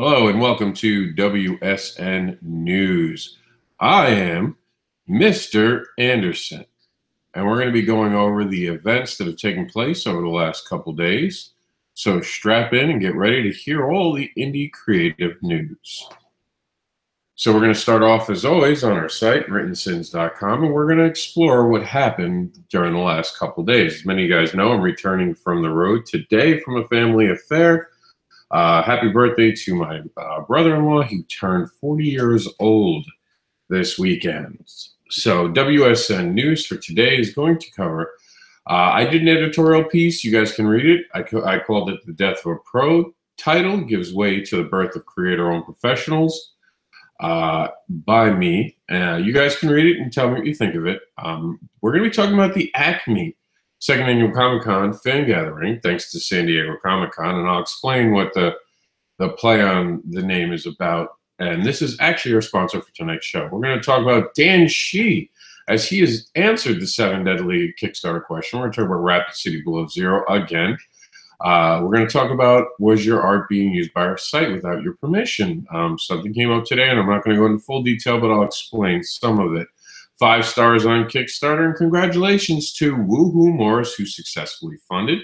Hello and welcome to WSN News. I am Mr. Anderson, and we're going to be going over the events that have taken place over the last couple days. So strap in and get ready to hear all the indie creative news. So we're going to start off, as always, on our site, writtensins.com, and we're going to explore what happened during the last couple days. As many of you guys know, I'm returning from the road today from a family affair. Happy birthday to my brother-in-law. He turned 40 years old this weekend. So WSN News for today is going to cover, I did an editorial piece. You guys can read it. I called it The Death of a Pro. Title gives way to the birth of creator-owned professionals by me. You guys can read it and tell me what you think of it. We're going to be talking about the Acme Second Annual Comic-Con fan gathering, thanks to San Diego Comic-Con, and I'll explain what the play on the name is about. And this is actually our sponsor for tonight's show. We're going to talk about Dan Shee, as he has answered the 7 Deadly Kickstarter question. We're going to talk about Rapid City Below Zero again. We're going to talk about, was your art being used by our site without your permission? Something came up today, and I'm not going to go into full detail, but I'll explain some of it. 5 stars on Kickstarter, and congratulations to Woohoo Morris, who successfully funded.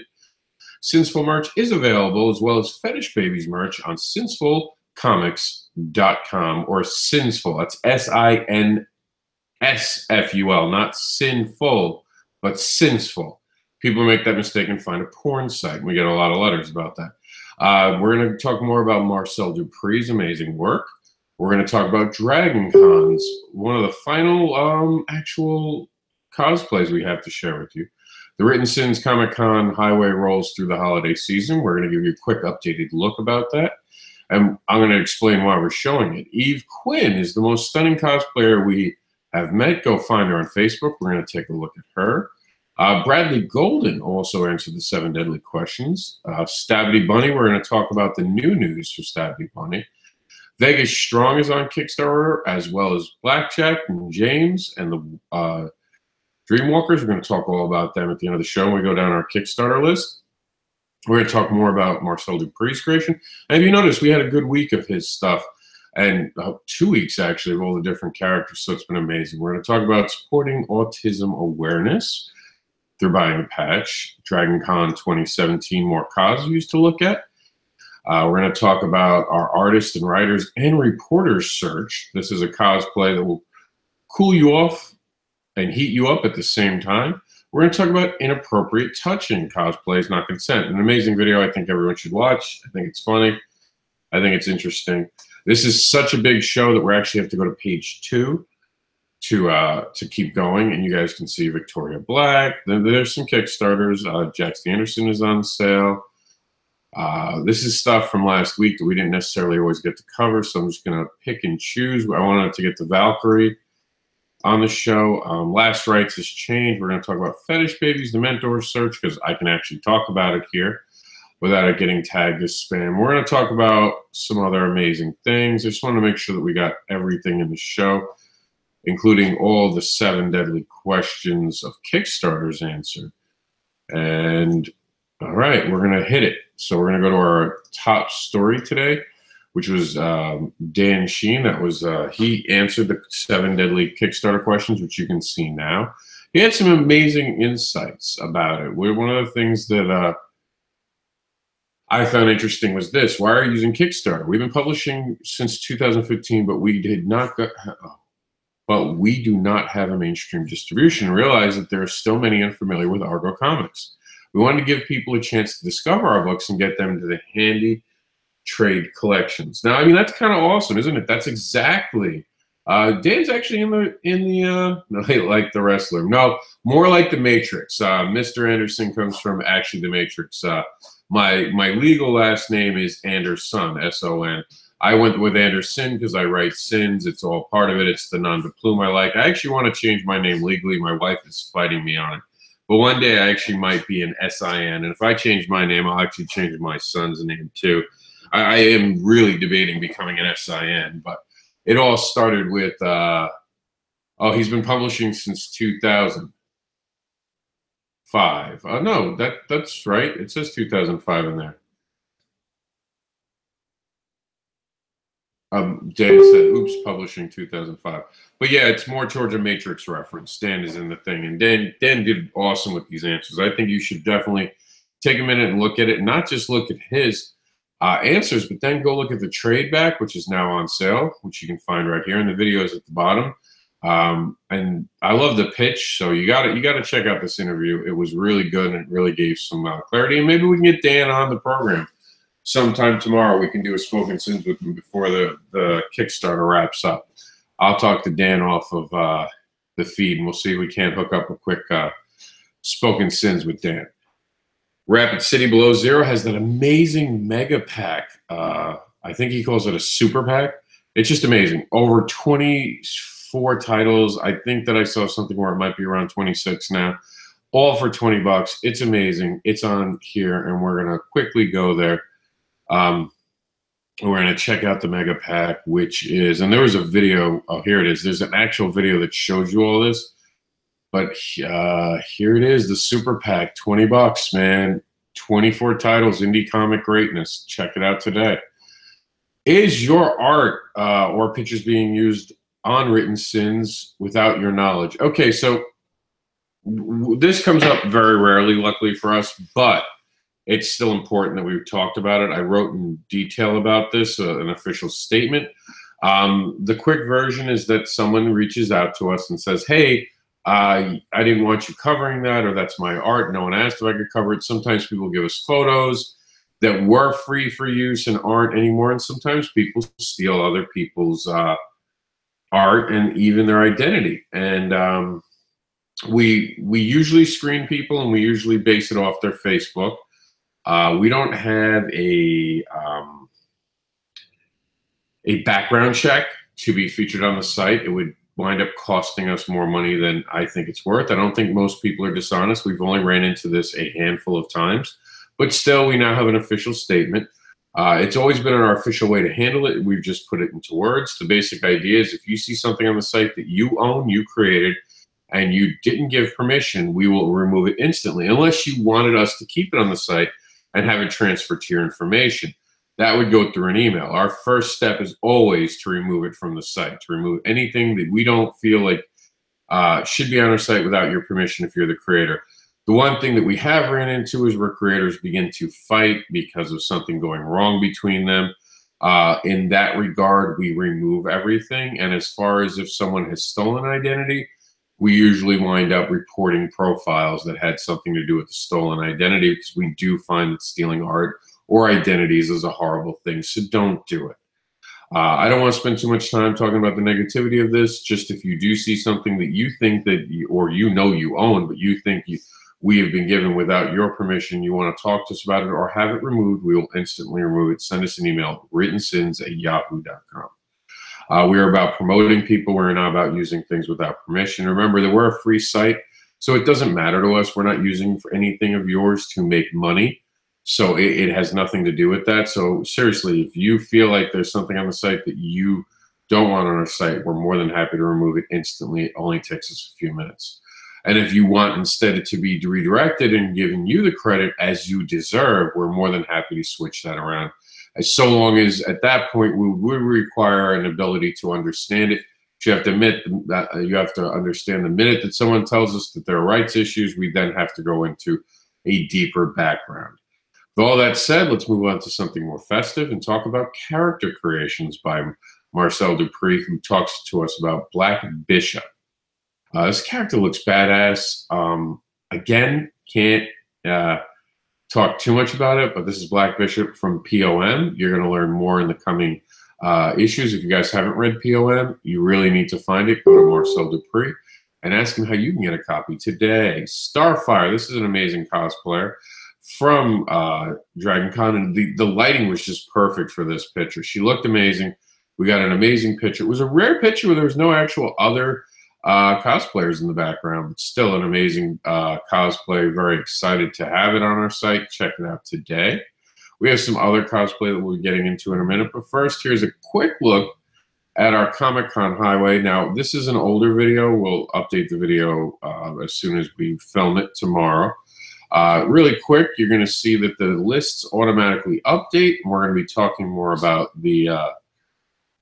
Sinful merch is available, as well as Fetish Babies merch on sinfulcomics.com, or Sinsful. That's SINSFUL, not sinful, but Sinsful. People make that mistake and find a porn site. We get a lot of letters about that. We're going to talk more about Marcel Dupree's amazing work. We're going to talk about Dragon Cons, one of the final actual cosplays we have to share with you. The Written Sins Comic-Con highway rolls through the holiday season. We're going to give you a quick updated look about that. And I'm going to explain why we're showing it. Eve Quinn is the most stunning cosplayer we have met. Go find her on Facebook. We're going to take a look at her. Bradley Golden also answered the 7 Deadly Questions. Stabby Bunny, we're going to talk about the new news for Stabby Bunny. Vegas Strong is on Kickstarter, as well as Blackjack and James and the Dreamwalkers. We're going to talk all about them at the end of the show when we go down our Kickstarter list. We're going to talk more about Marcel Dupree's creation. And if you notice, we had a good week of his stuff, and 2 weeks, actually, of all the different characters, so it's been amazing. We're going to talk about supporting autism awareness through buying a patch. Dragon Con 2017, more cosplays to look at. We're going to talk about our artists and writers and reporters search. This is a cosplay that will cool you off and heat you up at the same time. We're going to talk about inappropriate touching cosplays, not consent. An amazing video I think everyone should watch. I think it's funny. I think it's interesting. This is such a big show that we actually have to go to page 2 to keep going, and you guys can see Victoria Black. Then there's some Kickstarters. Jax Anderson is on sale. This is stuff from last week that we didn't necessarily always get to cover, so I'm just going to pick and choose. I wanted to get the Valkyrie on the show. Last Rites has changed. We're going to talk about Fetish Babies, the Mentor Search, because I can actually talk about it here without it getting tagged as spam. We're going to talk about some other amazing things. I just want to make sure that we got everything in the show, including all the 7 Deadly Questions of Kickstarters answered. And all right, we're going to hit it. So we're going to go to our top story today, which was Dan Sheen. That was he answered the 7 Deadly Kickstarter questions, which you can see now. He had some amazing insights about it. One of the things that I found interesting was this: why are you using Kickstarter? We've been publishing since 2015, but we do not have a mainstream distribution. Realize that there are still many unfamiliar with Argo Comics. We wanted to give people a chance to discover our books and get them to the handy trade collections. Now, I mean, that's kind of awesome, isn't it? That's exactly. Dan's actually in the no, like the wrestler. No, more like the Matrix. Mr. Anderson comes from actually the Matrix. My legal last name is Anderson, S-O-N. I went with Anderson because I write sins. It's all part of it. It's the nom de plume I like. I actually want to change my name legally. My wife is fighting me on it. But one day I actually might be an S-I-N. And if I change my name, I'll actually change my son's name too. I am really debating becoming an S-I-N. But it all started with, he's been publishing since 2005. No, that's right. It says 2005 in there. Dan said, oops, publishing 2005. But yeah, it's more towards a Matrix reference. Dan is in the thing. And Dan did awesome with these answers. I think you should definitely take a minute and look at it. Not just look at his answers, but then go look at the trade back, which is now on sale, which you can find right here. And the video is at the bottom. And I love the pitch. So you gotta check out this interview. It was really good and it really gave some clarity. And maybe we can get Dan on the program sometime tomorrow. We can do a Spoken Sins with him before the Kickstarter wraps up. I'll talk to Dan off of the feed, and we'll see if we can't hook up a quick Spoken Sins with Dan. Rapid City Below Zero has that amazing mega pack. I think he calls it a super pack. It's just amazing. Over 24 titles. I think that I saw something where it might be around 26 now. All for 20 bucks. It's amazing. It's on here, and we're going to quickly go there. We're going to check out the mega pack, which is, and there was a video. Oh, here it is. There's an actual video that shows you all this. But here it is, the super pack, 20 bucks, man. 24 titles, indie comic greatness. Check it out today. Is your art or pictures being used on Written Sins without your knowledge? Okay, so this comes up very rarely, luckily for us, but it's still important that we've talked about it. I wrote in detail about this, an official statement. The quick version is that someone reaches out to us and says, hey, I didn't want you covering that, or that's my art. No one asked if I could cover it. Sometimes people give us photos that were free for use and aren't anymore. And sometimes people steal other people's art and even their identity. And we usually screen people, and we usually base it off their Facebook. We don't have a background check to be featured on the site. It would wind up costing us more money than I think it's worth. I don't think most people are dishonest. We've only ran into this a handful of times, but still we now have an official statement. It's always been our official way to handle it. We've just put it into words. The basic idea is if you see something on the site that you own, you created, and you didn't give permission, we will remove it instantly, unless you wanted us to keep it on the site and have it transferred to your information. That would go through an email. Our first step is always to remove it from the site, to remove anything that we don't feel like should be on our site without your permission if you're the creator. The one thing that we have ran into is where creators begin to fight because of something going wrong between them. In that regard, we remove everything. And as far as if someone has stolen identity, we usually wind up reporting profiles that had something to do with the stolen identity, because we do find that stealing art or identities is a horrible thing, so don't do it. I don't want to spend too much time talking about the negativity of this. Just if you do see something that you think that or you know you own, but you think we have been given without your permission, you want to talk to us about it or have it removed, we will instantly remove it. Send us an email, writtensins@yahoo.com. We are about promoting people. We're not about using things without permission. Remember that we're a free site, so it doesn't matter to us. We're not using for anything of yours to make money. So it has nothing to do with that. So seriously, if you feel like there's something on the site that you don't want on our site, we're more than happy to remove it instantly. It only takes us a few minutes. And if you want instead to be redirected and giving you the credit as you deserve, we're more than happy to switch that around. So long as at that point we would require an ability to understand it. You have to admit that you have to understand the minute that someone tells us that there are rights issues, we then have to go into a deeper background. With all that said, let's move on to something more festive and talk about character creations by Marcel Dupree, who talks to us about Black Bishop. This character looks badass. Again, can't talk too much about it, but this is Black Bishop from POM. You're going to learn more in the coming issues. If you guys haven't read POM, you really need to find it. Go to Marcel Dupree and ask him how you can get a copy today. Starfire, this is an amazing cosplayer from Dragon Con, and the lighting was just perfect for this picture. She looked amazing. We got an amazing picture. It was a rare picture where there was no actual other cosplayers in the background, but still an amazing cosplay. Very excited to have it on our site. Check it out today. We have some other cosplay that we'll be getting into in a minute, but first, here's a quick look at our Comic-Con highway. Now, this is an older video. We'll update the video as soon as we film it tomorrow. Really quick, you're going to see that the lists automatically update, and we're going to be talking more about the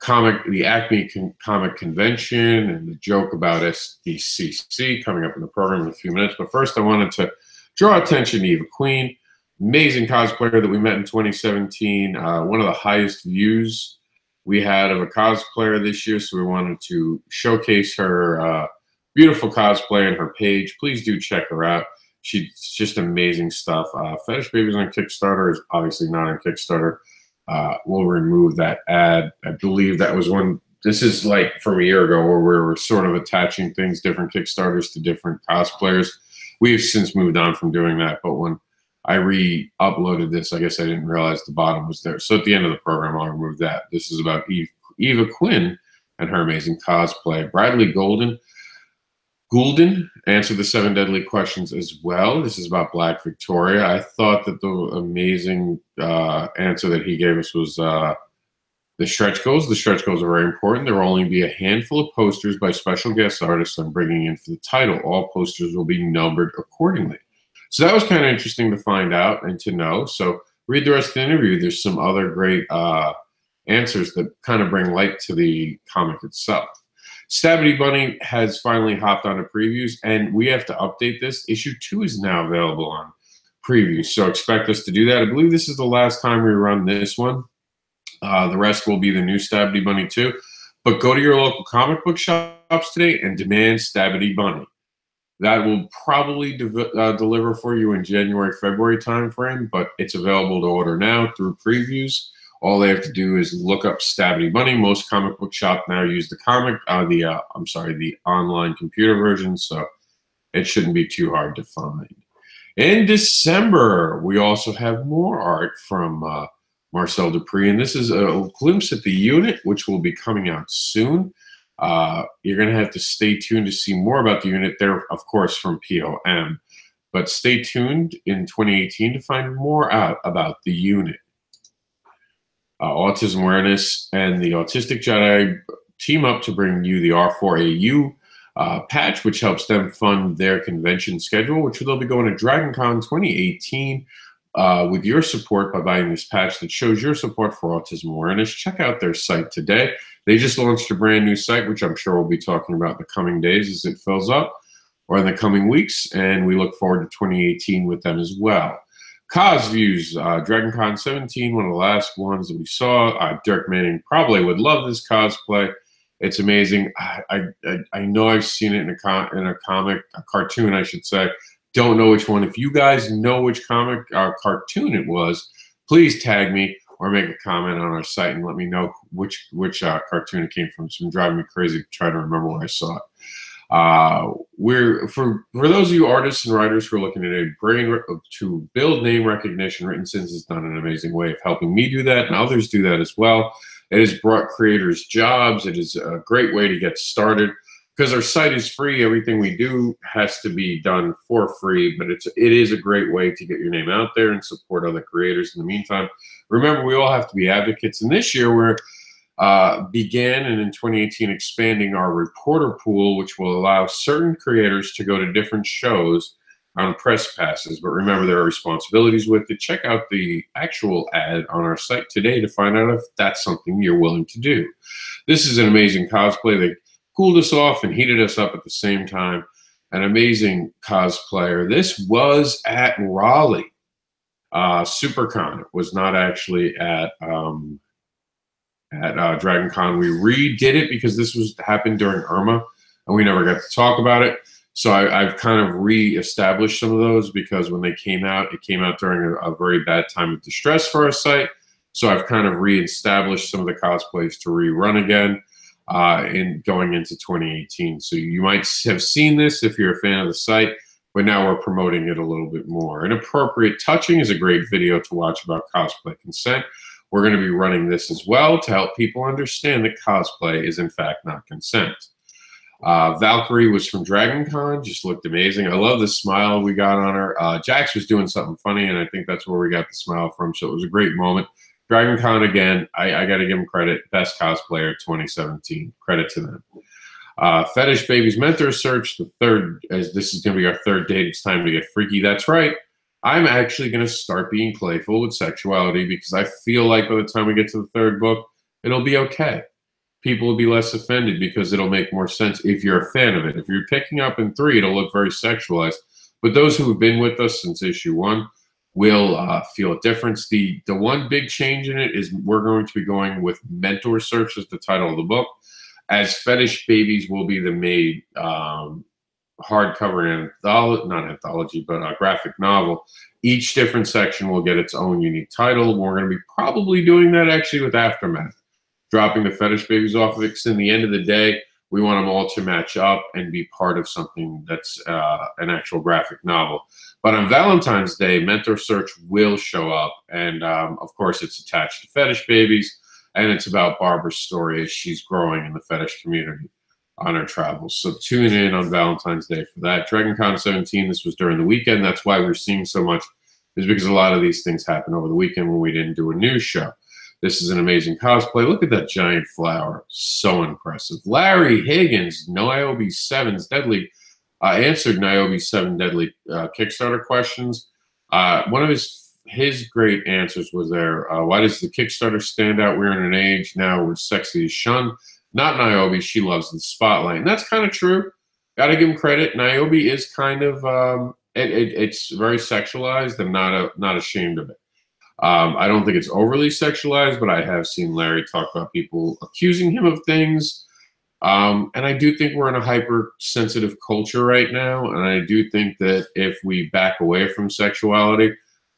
the Acme Comic Convention and the joke about SDCC coming up in the program in a few minutes. But first, I wanted to draw attention to Eva Queen, amazing cosplayer that we met in 2017. One of the highest views we had of a cosplayer this year, so we wanted to showcase her beautiful cosplay on her page. Please do check her out. She's just amazing stuff. Fetish Babies on Kickstarter is obviously not on Kickstarter. We'll remove that ad. I believe that was one. This is like from a year ago where we were sort of attaching things, different Kickstarters to different cosplayers. We've since moved on from doing that, but when I re-uploaded this, I guess I didn't realize the bottom was there. So at the end of the program, I'll remove that. This is about Eva Quinn and her amazing cosplay. Bradley Goulden answered the 7 deadly questions as well. This is about Black Victoria. I thought that the amazing answer that he gave us was the stretch goals. The stretch goals are very important. There will only be a handful of posters by special guest artists I'm bringing in for the title. All posters will be numbered accordingly. So that was kind of interesting to find out and to know. So read the rest of the interview. There's some other great answers that kind of bring light to the comic itself. Stabby Bunny has finally hopped onto previews, and we have to update this. Issue 2 is now available on previews, so expect us to do that. I believe this is the last time we run this one. The rest will be the new Stabby Bunny 2. But go to your local comic book shops today and demand Stabby Bunny. That will probably deliver for you in January, February timeframe, but it's available to order now through previews. All they have to do is look up Stabby Bunny. Most comic book shops now use the online computer version, so it shouldn't be too hard to find. In December, we also have more art from Marcel Dupree, and this is a glimpse at the unit, which will be coming out soon. You're going to have to stay tuned to see more about the unit. They're, of course, from POM, but stay tuned in 2018 to find more out about the unit. Autism Awareness and the Autistic Jedi team up to bring you the R4AU patch, which helps them fund their convention schedule, which they'll be going to DragonCon 2018 with your support by buying this patch that shows your support for autism awareness. Check out their site today. They just launched a brand new site, which I'm sure we'll be talking about in the coming days as it fills up, or in the coming weeks, and we look forward to 2018 with them as well. Cos Views, DragonCon 17, one of the last ones that we saw. Dirk Manning probably would love this cosplay. It's amazing. I know I've seen it in a comic, a cartoon, I should say. Don't know which one. If you guys know which comic cartoon it was, please tag me or make a comment on our site and let me know which cartoon it came from. It's been driving me crazy to try to remember where I saw it. For those of you artists and writers who are looking to build name recognition, Written Sins has done an amazing way of helping me do that, and others do that as well. It has brought creators jobs. It is a great way to get started because our site is free. Everything we do has to be done for free, but it is a great way to get your name out there and support other creators in the meantime. Remember, we all have to be advocates, and this year we're began and in 2018 expanding our reporter pool, which will allow certain creators to go to different shows on press passes. But remember, there are responsibilities with it. Check out the actual ad on our site today to find out if that's something you're willing to do. This is an amazing cosplay. They cooled us off and heated us up at the same time. An amazing cosplayer. This was at Raleigh SuperCon. It was not actually at DragonCon. We redid it because this happened during Irma, and we never got to talk about it. So I've kind of re-established some of those because when they came out, it came out during a very bad time of distress for our site. So I've kind of re-established some of the cosplays to rerun again in going into 2018. So you might have seen this if you're a fan of the site, but now we're promoting it a little bit more. Inappropriate Touching is a great video to watch about cosplay consent. We're going to be running this as well to help people understand that cosplay is in fact not consent. Valkyrie was from DragonCon, just looked amazing. I love the smile we got on her. Jax was doing something funny, and I think that's where we got the smile from, so it was a great moment. DragonCon, again, I got to give them credit. Best cosplayer 2017. Credit to them. Fetish Babies Mentor Search, the third, as this is going to be our third date. It's time to get freaky. That's right. I'm actually going to start being playful with sexuality because I feel like by the time we get to the third book, it'll be okay. people will be less offended because it'll make more sense if you're a fan of it. If you're picking up in 3, it'll look very sexualized. But those who have been with us since issue 1 will feel a difference. The one big change in it is we're going to be going with Mentor Search as the title of the book, as Fetish Babies will be the made hardcover not anthology, but a graphic novel. Each different section will get its own unique title. We're going to be probably doing that actually with Aftermath, dropping the Fetish Babies off of it, because in the end of the day, we want them all to match up and be part of something that's an actual graphic novel. But on Valentine's Day, Mentor Search will show up, and of course, it's attached to Fetish Babies, and it's about Barbara's story as she's growing in the fetish community on her travels. So tune in on Valentine's Day for that. DragonCon 17, this was during the weekend. That's why we're seeing so much, is because a lot of these things happen over the weekend when we didn't do a news show. This is an amazing cosplay. Look at that giant flower. So impressive. Larry Higgins, Niobe 7's Deadly, answered Niobe 7 Deadly Kickstarter questions. One of his great answers was there, why does the Kickstarter stand out? We're in an age now where sexy is shunned. Not Niobe, she loves the spotlight. And that's kind of true. Got to give him credit. Niobe is kind of, it's very sexualized. I'm not ashamed of it. I don't think it's overly sexualized, but I have seen Larry talk about people accusing him of things. And I do think we're in a hypersensitive culture right now. And I do think that if we back away from sexuality,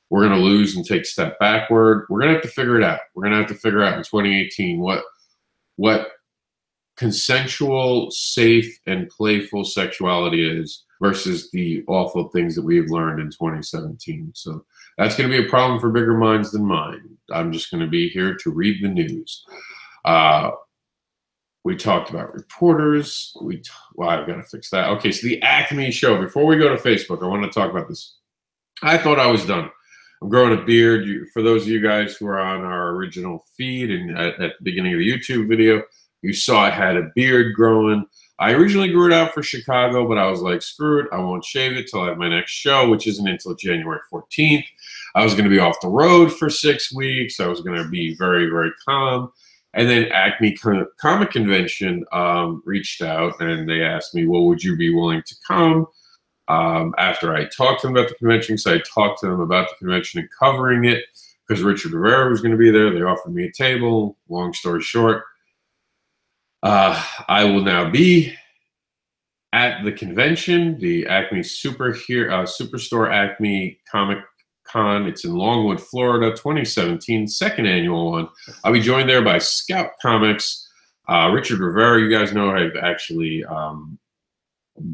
we're going to lose and take a step backward. We're going to have to figure it out. We're going to have to figure out in 2018 what consensual, safe, and playful sexuality is versus the awful things that we've learned in 2017. So that's going to be a problem for bigger minds than mine. I'm just going to be here to read the news. We talked about reporters. Well, I've got to fix that. Okay, so the Acme show. Before we go to Facebook, I want to talk about this. I thought I was done. I'm growing a beard. For those of you guys who are on our original feed and at the beginning of the YouTube video, you saw I had a beard growing. I originally grew it out for Chicago, but I was like, screw it. I won't shave it till I have my next show, which isn't until January 14th. I was going to be off the road for 6 weeks. I was going to be very, very calm. And then Acme Comic Convention reached out and they asked me, well, would you be willing to come? After I talked to them about the convention, so I talked to them about the convention and covering it because Richard Rivera was going to be there. They offered me a table. Long story short, I will now be at the convention, the Acme Superstore Acme Comic Con. It's in Longwood, Florida, 2017, second annual one. I'll be joined there by Scout Comics. Richard Rivera, you guys know I've actually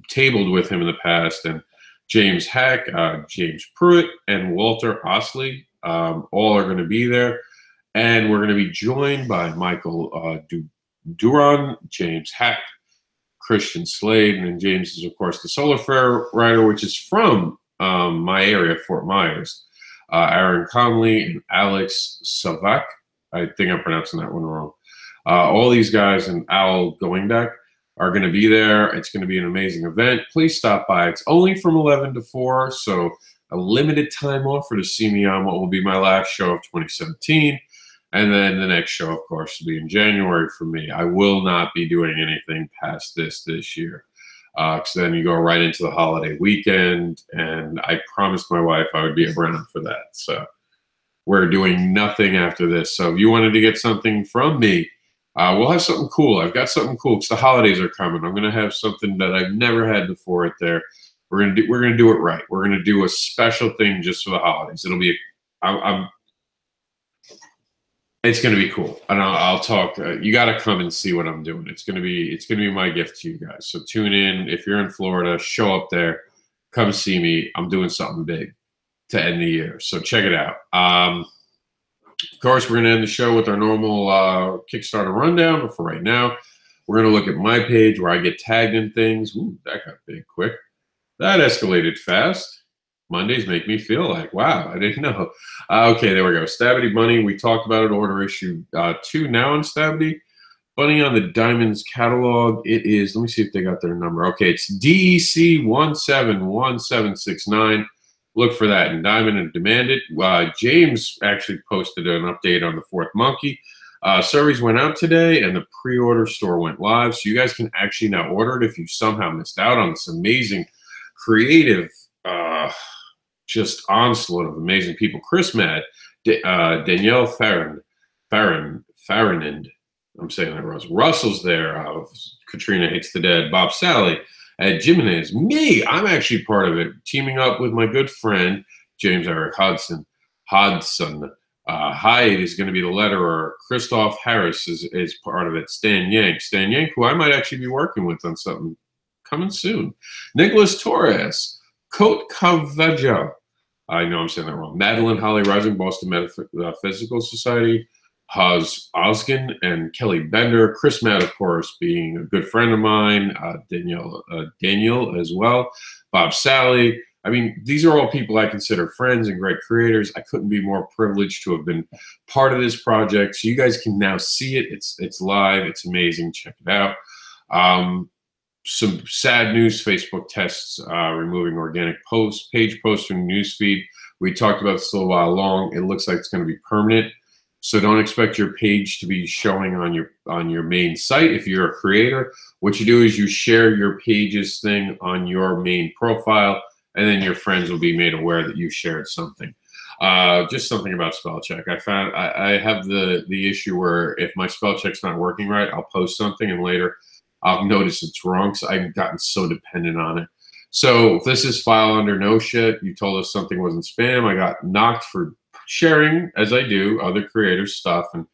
tabled with him in the past, and James Hack, James Pruitt, and Walter Osley all are going to be there. And we're going to be joined by Michael Duran, James Hack, Christian Slade, and then James is, of course, the Solar Fair writer, which is from my area, Fort Myers. Aaron Conley and Alex Savak. I think I'm pronouncing that one wrong. All these guys and Al Goingback are going to be there. It's going to be an amazing event. Please stop by. It's only from 11 to 4, so a limited time offer to see me on what will be my last show of 2017. And then the next show, of course, will be in January for me. I will not be doing anything past this year. Because then you go right into the holiday weekend, and I promised my wife I would be around for that. So we're doing nothing after this. So if you wanted to get something from me, we'll have something cool. I've got something cool because the holidays are coming. I'm going to have something that I've never had before it there. We're going to do it right. We're going to do a special thing just for the holidays. It'll be it's going to be cool, and I'll talk. You got to come and see what I'm doing. It's going to be my gift to you guys. So tune in. If you're in Florida, show up there. Come see me. I'm doing something big to end the year. So check it out. Of course, we're going to end the show with our normal Kickstarter rundown. But for right now, we're going to look at my page where I get tagged in things. Ooh, that got big quick. That escalated fast. Mondays make me feel like, wow, I didn't know. Okay, there we go. Stabity Bunny, we talked about it. Order issue 2 now on Stabity. Bunny on the Diamonds catalog. It is, let me see if they got their number. Okay, it's DEC 171769. Look for that in Diamond and demand it. James actually posted an update on the Fourth Monkey. Surveys went out today, and the pre-order store went live, so you guys can actually now order it if you somehow missed out on this amazing, creative, just onslaught of amazing people. Chris Mad, Danielle Farrinand, I'm saying that wrong. Russell's there. Katrina Hates the Dead. Bob Sally. Jimenez. Me. I'm actually part of it. Teaming up with my good friend, James Eric Hodson. Hyde is going to be the letterer. Christoph Harris is part of it. Stan Yank, who I might actually be working with on something coming soon. Nicholas Torres. Cote Cavaggio. I know I'm saying that wrong. Madeline Holly Rising, Boston Metaphysical Society. Huz Oskin and Kelly Bender. Chris Matt, of course, being a good friend of mine. Daniel as well. Bob Sally. I mean, these are all people I consider friends and great creators. I couldn't be more privileged to have been part of this project. So you guys can now see it. It's live. It's amazing. Check it out. Some sad news: Facebook tests removing organic page posts from newsfeed. We talked about this a little while long. It looks like it's going to be permanent. So don't expect your page to be showing on your main site. If you're a creator, what you do is you share your page's thing on your main profile, and then your friends will be made aware that you shared something. Just something about spell check. I found I have the issue where if my spell check's not working right, I'll post something and later I'll notice it's wrong. So I've gotten so dependent on it. So if this is file under no shit, you told us something wasn't spam. I got knocked for sharing, as I do, other creators' stuff, and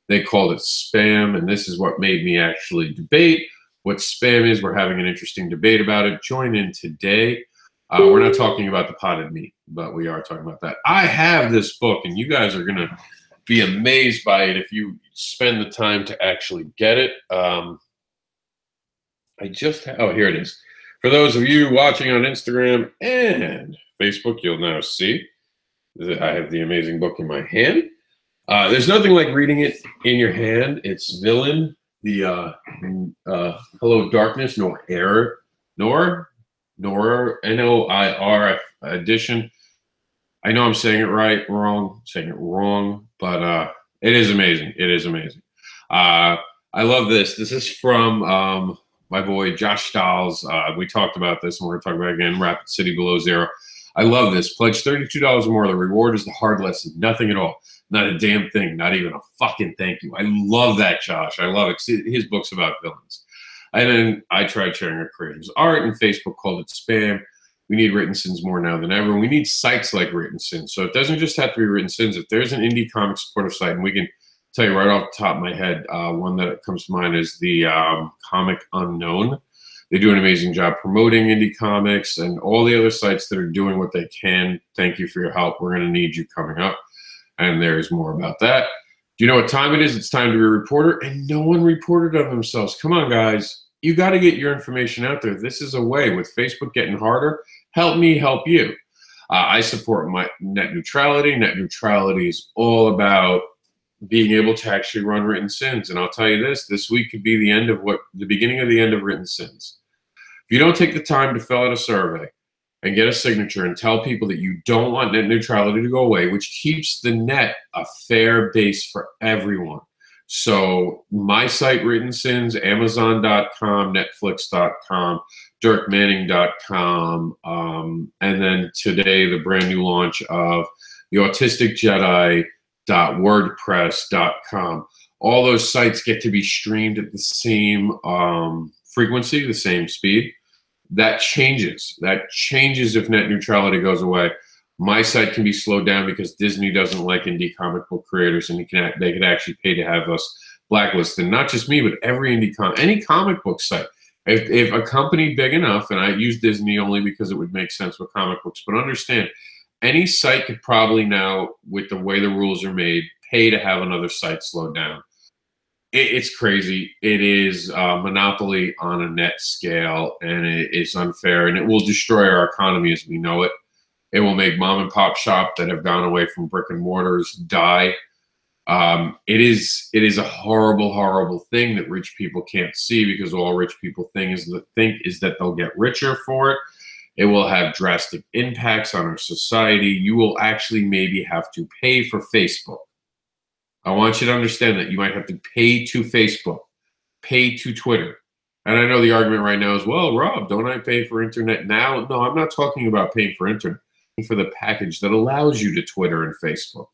they called it spam, and this is what made me actually debate what spam is. We're having an interesting debate about it. Join in today. We're not talking about the potted meat, but we are talking about that. I have this book, and you guys are going to be amazed by it if you spend the time to actually get it. Oh, here it is. For those of you watching on Instagram and Facebook, you'll now see I have the amazing book in my hand. There's nothing like reading it in your hand. It's Villain, the Hello Darkness, Noir, Noir edition. I know I'm saying it wrong, but it is amazing. It is amazing. I love this. This is from my boy Josh Stahls. We talked about this, and we're going to talk about it again. Rapid City Below Zero. I love this. Pledge $32 or more. The reward is the hard lesson. Nothing at all. Not a damn thing. Not even a fucking thank you. I love that, Josh. I love it. His book's about villains. And then I tried sharing our creators' art, and Facebook called it spam. We need Written Sins more now than ever. We need sites like Written Sins. So it doesn't just have to be Written Sins. If there's an indie comic supportive site, and we can tell you right off the top of my head, one that comes to mind is the Comic Unknown. They do an amazing job promoting indie comics, and all the other sites that are doing what they can. Thank you for your help. We're going to need you coming up, and there's more about that. Do you know what time it is? It's time to be a reporter, and no one reported on themselves. Come on, guys. You got to get your information out there. This is a way. With Facebook getting harder, help me help you. I support my net neutrality. Net neutrality is all about being able to actually run Written Sins. And I'll tell you this week could be the beginning of the end of Written Sins. If you don't take the time to fill out a survey and get a signature and tell people that you don't want net neutrality to go away, which keeps the net a fair base for everyone. So my site, Written Sins, Amazon.com, Netflix.com, DirkManning.com, and then today the brand new launch of the Autistic Jedi.wordpress.com. All those sites get to be streamed at the same frequency, the same speed. That changes. That changes if net neutrality goes away. My site can be slowed down because Disney doesn't like indie comic book creators, and they could actually pay to have us blacklisted. Not just me, but every any comic book site. If a company big enough, and I use Disney only because it would make sense with comic books, but understand, any site could probably now, with the way the rules are made, pay to have another site slowed down. It's crazy. It is monopoly on a net scale, and it's unfair, and it will destroy our economy as we know it. It will make mom and pop shop that have gone away from brick and mortars die. It is a horrible, horrible thing that rich people can't see, because all rich people think is that they'll get richer for it. It will have drastic impacts on our society. You will actually maybe have to pay for Facebook. I want you to understand that you might have to pay to Facebook, pay to Twitter. And I know the argument right now is, well, Rob, don't I pay for internet now? No, I'm not talking about paying for internet, I'm for the package that allows you to Twitter and Facebook.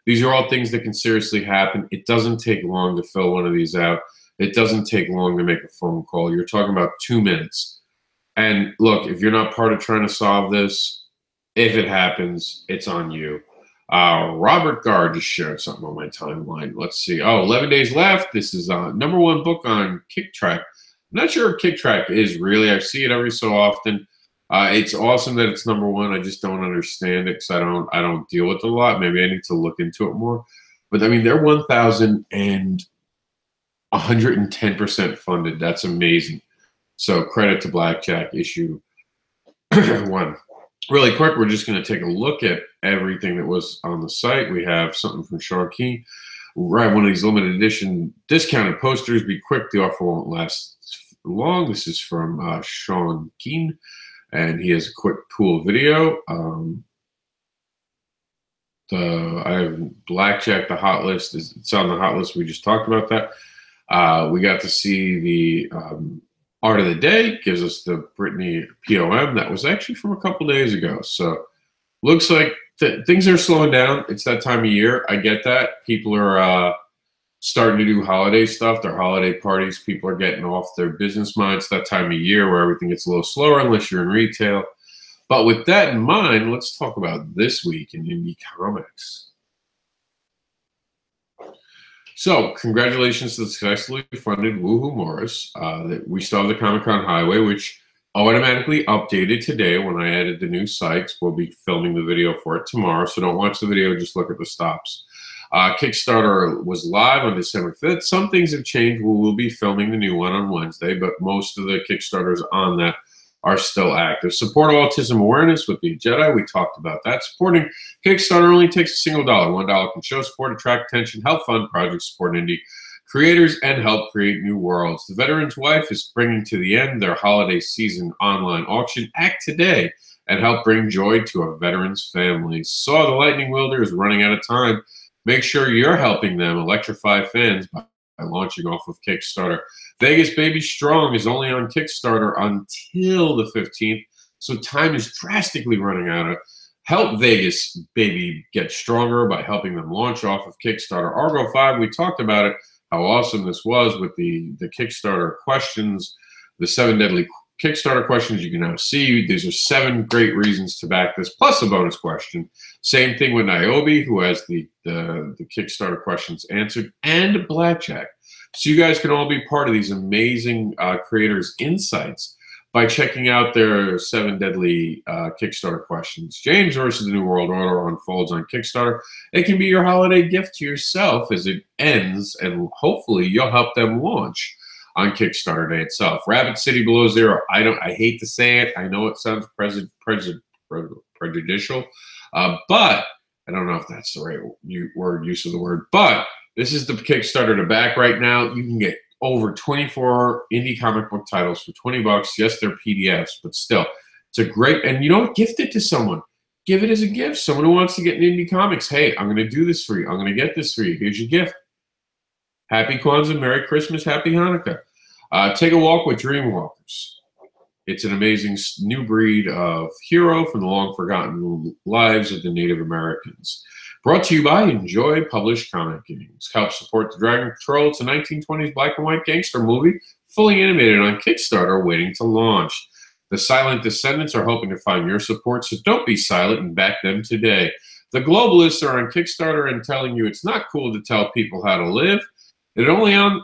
These are all things that can seriously happen. It doesn't take long to fill one of these out. It doesn't take long to make a phone call. You're talking about 2 minutes. And look, if you're not part of trying to solve this, if it happens, it's on you. Robert Garr just shared something on my timeline. Let's see. Oh, 11 days left. This is #1 book on KickTrack. I'm not sure what KickTrack is really. I see it every so often. It's awesome that it's #1. I just don't understand it because I don't deal with it a lot. Maybe I need to look into it more. But I mean, they're 1,110% funded. That's amazing. So credit to Blackjack issue 1. Really quick, we're just going to take a look at everything that was on the site. We have something from Sharkey. Right, one of these limited edition discounted posters. Be quick, the offer won't last long. This is from Sean Keen, and he has a quick cool video. I have Blackjack, the hot list. It's on the hot list. We just talked about that. We got to see the Art of the Day, gives us the Britney POM. That was actually from a couple days ago. So looks like things are slowing down. It's that time of year. I get that. People are starting to do holiday stuff, their holiday parties. People are getting off their business minds. That time of year where everything gets a little slower unless you're in retail. But with that in mind, let's talk about this week in indie comics. So, congratulations to the successfully funded Woohoo Morris. We still have the Comic-Con Highway, which automatically updated today when I added the new sites. We'll be filming the video for it tomorrow, so don't watch the video, just look at the stops. Kickstarter was live on December 5th. Some things have changed. We will be filming the new one on Wednesday, but most of the Kickstarters on that are still active. Support autism awareness with the Jedi. We talked about that. Supporting Kickstarter only takes a single dollar. $1 can show support, attract attention, help fund projects, support indie creators, and help create new worlds. The Veteran's Wife is bringing to the end their holiday season online auction. Act today and help bring joy to a veteran's family. Saw the Lightning Wielder is running out of time. Make sure you're helping them electrify fans by launching off of Kickstarter. Vegas Baby Strong is only on Kickstarter until the 15th, so time is drastically running out. Help Vegas Baby get stronger by helping them launch off of Kickstarter. Argo 5, we talked about it, how awesome this was with the Kickstarter questions, the 7 deadly Kickstarter questions you can now see. These are 7 great reasons to back this, plus a bonus question. Same thing with Niobe, who has the Kickstarter questions answered, and Blackjack. So you guys can all be part of these amazing creators' insights by checking out their 7 deadly Kickstarter questions. James versus the New World Order unfolds on Kickstarter. It can be your holiday gift to yourself as it ends, and hopefully you'll help them launch on Kickstarter day itself. Rabbit City Below Zero. I hate to say it. I know it sounds prejudicial, but I don't know if that's the right use of the word. But this is the Kickstarter to back right now. You can get over 24 indie comic book titles for $20. Yes, they're PDFs, but still, it's a great. And you don't gift it to someone. Give it as a gift. Someone who wants to get into indie comics. Hey, I'm going to do this for you. I'm going to get this for you. Here's your gift. Happy Kwanzaa, Merry Christmas, Happy Hanukkah. Take a walk with Dreamwalkers. It's an amazing new breed of hero from the long-forgotten lives of the Native Americans. Brought to you by Enjoy Published Comic Games. Help support the Dragon Patrol. It's a 1920s black and white gangster movie, fully animated on Kickstarter, waiting to launch. The Silent Descendants are hoping to find your support, so don't be silent and back them today. The Globalists are on Kickstarter and telling you it's not cool to tell people how to live. It's only on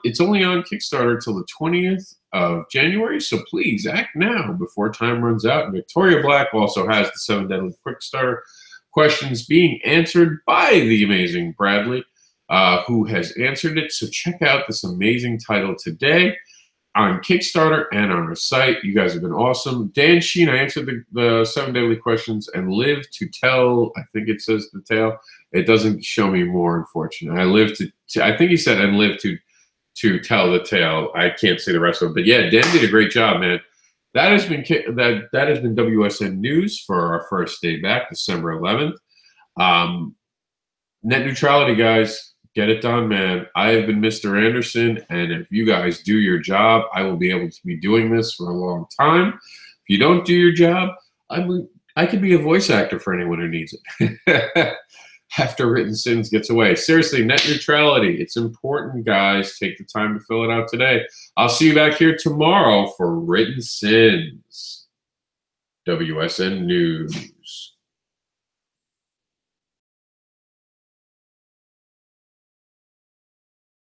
Kickstarter till the 20th of January, so please act now before time runs out. And Victoria Black also has the 7 deadly Kickstarter questions being answered by the amazing Bradley, who has answered it. So check out this amazing title today on Kickstarter and on our site. You guys have been awesome. Dan Sheen, I answered the 7 deadly questions and live to tell, I think it says the tale. It doesn't show me more, unfortunately. I think he said, and live to tell the tale. I can't say the rest of it. But yeah, Dan did a great job, man. That has been WSN News for our first day back, December 11th. Net neutrality, guys. Get it done, man. I have been Mr. Anderson, and if you guys do your job, I will be able to be doing this for a long time. If you don't do your job, I could be a voice actor for anyone who needs it. After Written Sins gets away. Seriously, net neutrality. It's important, guys. Take the time to fill it out today. I'll see you back here tomorrow for Written Sins. WSN News.